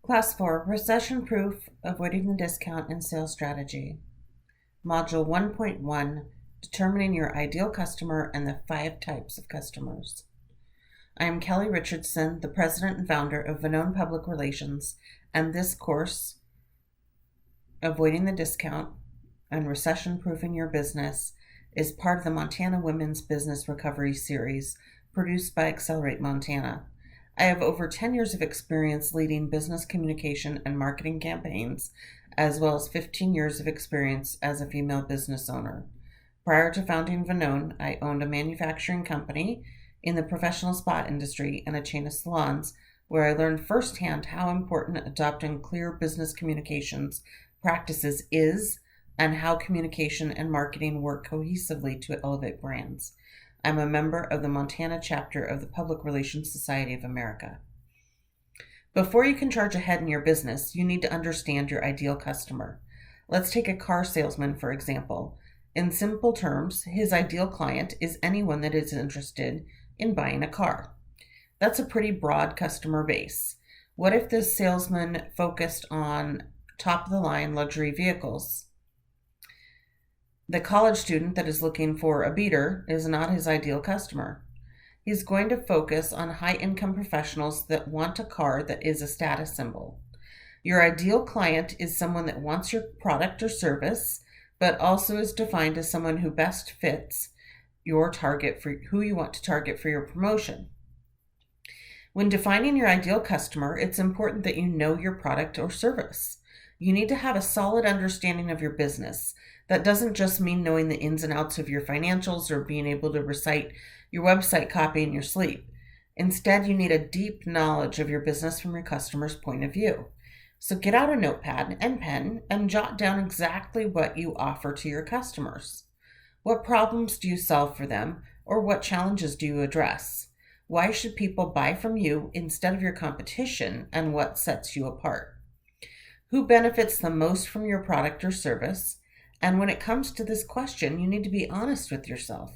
Class 4, Recession-Proof, Avoiding the Discount and Sales Strategy. Module 1.1, Determining Your Ideal Customer and the 5 Types of Customers. I am Kelly Richardson, the president and founder of Vinone Public Relations, and this course, Avoiding the Discount and Recession-Proofing Your Business, is part of the Montana Women's Business Recovery Series produced by Accelerate Montana. I have over 10 years of experience leading business communication and marketing campaigns, as well as 15 years of experience as a female business owner. Prior to founding Vinone, I owned a manufacturing company in the professional spa industry and a chain of salons where I learned firsthand how important adopting clear business communications practices is and how communication and marketing work cohesively to elevate brands. I'm a member of the Montana chapter of the Public Relations Society of America. Before you can charge ahead in your business, you need to understand your ideal customer. Let's take a car salesman, for example. In simple terms, his ideal client is anyone that is interested in buying a car. That's a pretty broad customer base. What if this salesman focused on top-of-the-line luxury vehicles? The college student that is looking for a beater is not his ideal customer. He's going to focus on high-income professionals that want a car that is a status symbol. Your ideal client is someone that wants your product or service, but also is defined as someone who best fits your target for who you want to target for your promotion. When defining your ideal customer, it's important that you know your product or service. You need to have a solid understanding of your business. That doesn't just mean knowing the ins and outs of your financials or being able to recite your website copy in your sleep. Instead, you need a deep knowledge of your business from your customer's point of view. So get out a notepad and pen and jot down exactly what you offer to your customers. What problems do you solve for them, or what challenges do you address? Why should people buy from you instead of your competition, and what sets you apart? Who benefits the most from your product or service? And when it comes to this question, you need to be honest with yourself.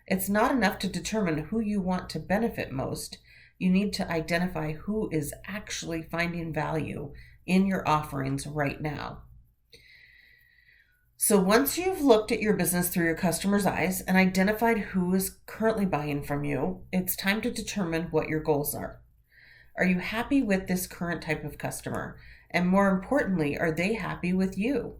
It's not enough to determine who you want to benefit most. You need to identify who is actually finding value in your offerings right now. So once you've looked at your business through your customer's eyes and identified who is currently buying from you, it's time to determine what your goals are. Are you happy with this current type of customer? And more importantly, are they happy with you?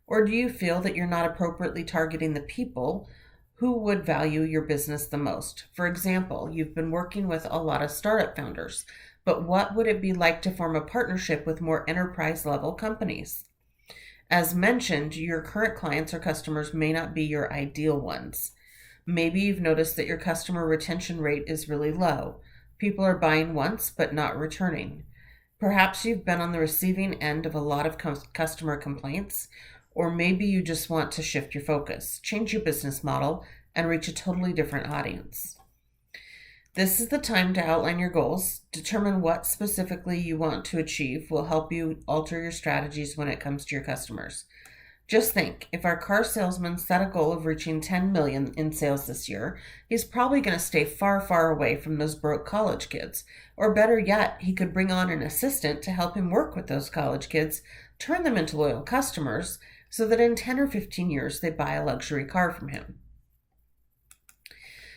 Or do you feel that you're not appropriately targeting the people who would value your business the most? For example, you've been working with a lot of startup founders, but what would it be like to form a partnership with more enterprise-level companies? As mentioned, your current clients or customers may not be your ideal ones. Maybe you've noticed that your customer retention rate is really low. People are buying once, but not returning. Perhaps you've been on the receiving end of a lot of customer complaints, or maybe you just want to shift your focus, change your business model, and reach a totally different audience. This is the time to outline your goals, determine what specifically you want to achieve will help you alter your strategies when it comes to your customers. Just think, if our car salesman set a goal of reaching 10 million in sales this year, he's probably going to stay far, far away from those broke college kids. Or better yet, he could bring on an assistant to help him work with those college kids, turn them into loyal customers, so that in 10 or 15 years they buy a luxury car from him.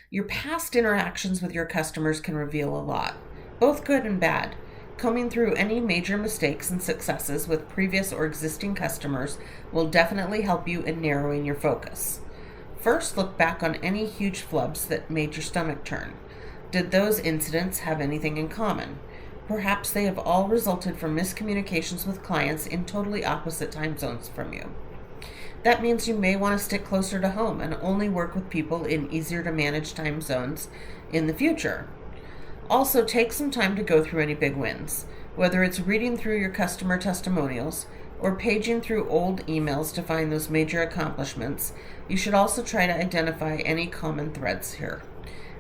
Your past interactions with your customers can reveal a lot, both good and bad. Combing through any major mistakes and successes with previous or existing customers will definitely help you in narrowing your focus. First, look back on any huge flubs that made your stomach turn. Did those incidents have anything in common? Perhaps they have all resulted from miscommunications with clients in totally opposite time zones from you. That means you may want to stick closer to home and only work with people in easier to manage time zones in the future. Also, take some time to go through any big wins. Whether it's reading through your customer testimonials or paging through old emails to find those major accomplishments, you should also try to identify any common threads here.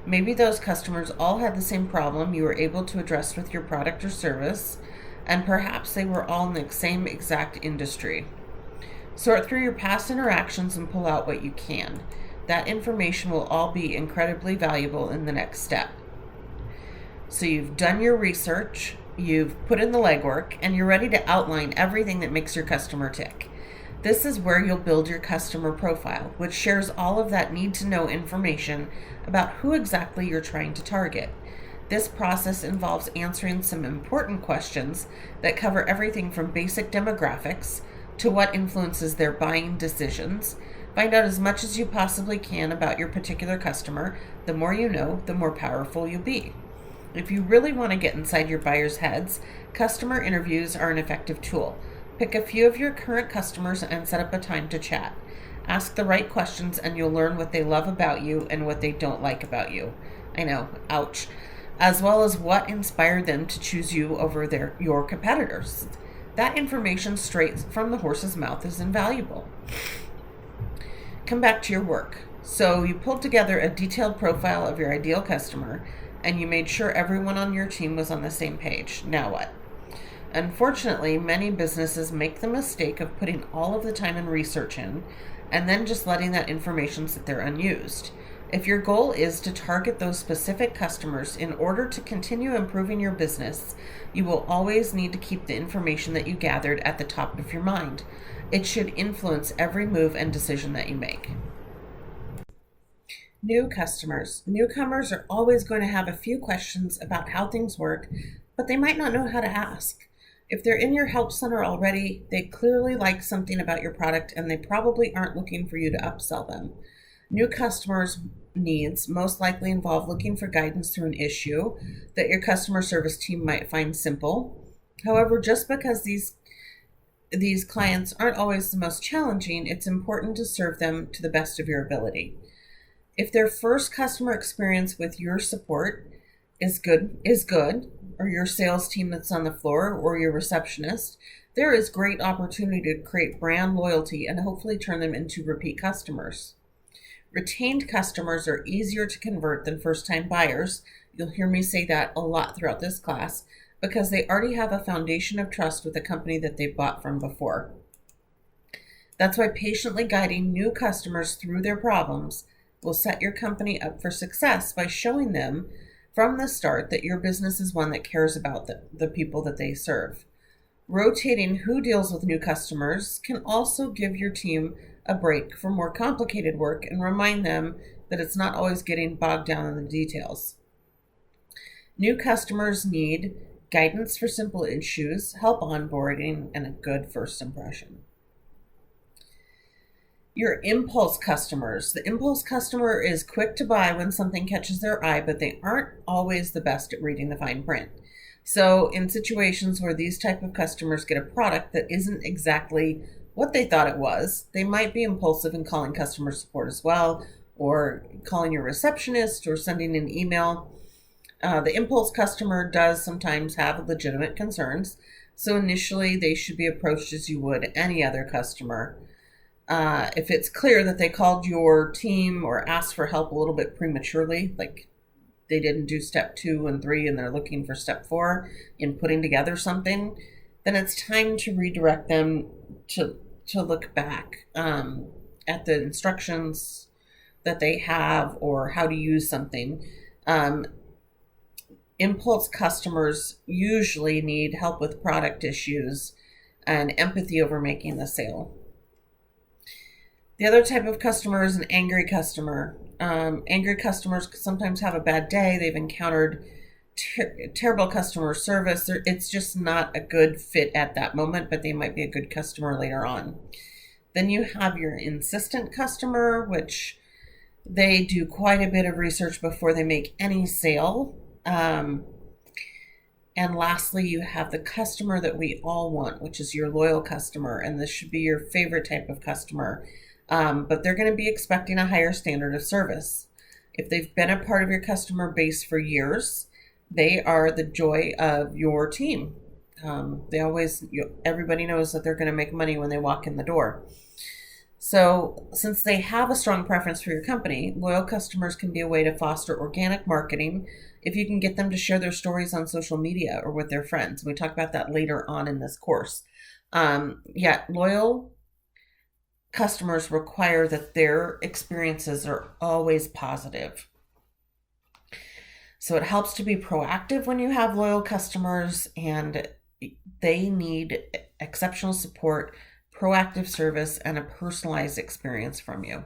Maybe those customers all had the same problem you were able to address with your product or service, and perhaps they were all in the same exact industry. Sort through your past interactions and pull out what you can. That information will all be incredibly valuable in the next step. So you've done your research, you've put in the legwork, and you're ready to outline everything that makes your customer tick. This is where you'll build your customer profile, which shares all of that need to know information about who exactly you're trying to target. This process involves answering some important questions that cover everything from basic demographics to what influences their buying decisions. Find out as much as you possibly can about your particular customer. The more you know, the more powerful you'll be. If you really want to get inside your buyers' heads, customer interviews are an effective tool. Pick a few of your current customers and set up a time to chat. Ask the right questions and you'll learn what they love about you and what they don't like about you. I know, ouch. As well as what inspired them to choose you over your competitors. That information straight from the horse's mouth is invaluable. Come back to your work. So you pulled together a detailed profile of your ideal customer and you made sure everyone on your team was on the same page. Now what? Unfortunately, many businesses make the mistake of putting all of the time and research in and then just letting that information sit there unused. If your goal is to target those specific customers in order to continue improving your business, you will always need to keep the information that you gathered at the top of your mind. It should influence every move and decision that you make. New customers. Newcomers are always going to have a few questions about how things work, but they might not know how to ask. If they're in your help center already, they clearly like something about your product and they probably aren't looking for you to upsell them. New customers' needs most likely involve looking for guidance through an issue that your customer service team might find simple. However, just because these clients aren't always the most challenging, it's important to serve them to the best of your ability. If their first customer experience with your support is good, or your sales team that's on the floor, or your receptionist, there is great opportunity to create brand loyalty and hopefully turn them into repeat customers. Retained customers are easier to convert than first-time buyers. You'll hear me say that a lot throughout this class because they already have a foundation of trust with the company that they bought from before. That's why patiently guiding new customers through their problems will set your company up for success by showing them from the start that your business is one that cares about the people that they serve. Rotating who deals with new customers can also give your team a break from more complicated work and remind them that it's not always getting bogged down in the details. New customers need guidance for simple issues, help onboarding, and a good first impression. Your impulse customers. The impulse customer is quick to buy when something catches their eye, but they aren't always the best at reading the fine print. So in situations where these type of customers get a product that isn't exactly what they thought it was, they might be impulsive in calling customer support as well, or calling your receptionist or sending an email. The impulse customer does sometimes have legitimate concerns, so initially they should be approached as you would any other customer. If it's clear that they called your team or asked for help a little bit prematurely, like they didn't do step 2 and 3 and they're looking for step 4 in putting together something, then it's time to redirect them to look back at the instructions that they have or how to use something. Impulse customers usually need help with product issues and empathy over making the sale. The other type of customer is an angry customer. Angry customers sometimes have a bad day. They've encountered terrible customer service. It's just not a good fit at that moment, but they might be a good customer later on. Then you have your insistent customer, which they do quite a bit of research before they make any sale. And lastly, you have the customer that we all want, which is your loyal customer. And this should be your favorite type of customer. But they're going to be expecting a higher standard of service. If they've been a part of your customer base for years, they are the joy of your team. Everybody knows that they're going to make money when they walk in the door. So since they have a strong preference for your company, loyal customers can be a way to foster organic marketing if you can get them to share their stories on social media or with their friends. We talk about that later on in this course. Loyal customers require that their experiences are always positive. So it helps to be proactive when you have loyal customers and they need exceptional support, proactive service, and a personalized experience from you.